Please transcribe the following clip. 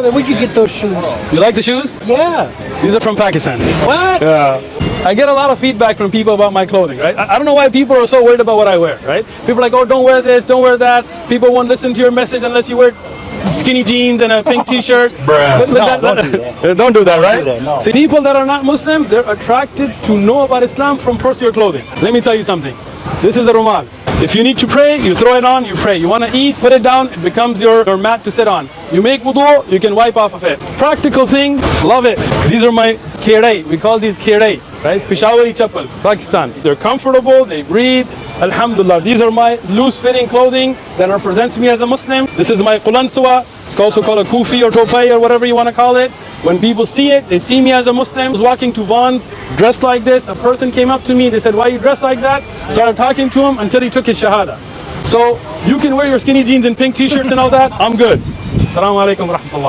brother, we could get those shoes. You like the shoes? Yeah. These are from Pakistan. What? Yeah. I get a lot of feedback from people about my clothing, right? I don't know why people are so worried about what I wear, right? People are like, oh, don't wear this, don't wear that. People won't listen to your message unless you wear skinny jeans and a pink t-shirt. Bruh. No, don't do that. Don't do that, right? do that, no. See, people that are not Muslim, they're attracted to know about Islam from first your clothing. Let me tell you something. This is the rumal. If you need to pray, you throw it on, you pray. You want to eat, put it down, it becomes your mat to sit on. You make wudu, you can wipe off of it. Practical thing, love it. These are my kere. We call these kere, right? Peshawari chappal, Pakistan. They're comfortable, they breathe. Alhamdulillah. These are my loose-fitting clothing that represents me as a Muslim. This is my qulansuwa. It's also called a kufi or topai or whatever you want to call it. When people see it, they see me as a Muslim. I was walking to Vaughn's dressed like this. A person came up to me. They said, why are you dressed like that? Started talking to him until he took his shahada. So you can wear your skinny jeans and pink t-shirts and all that. I'm good. Assalamu alaikum wa rahmatullah.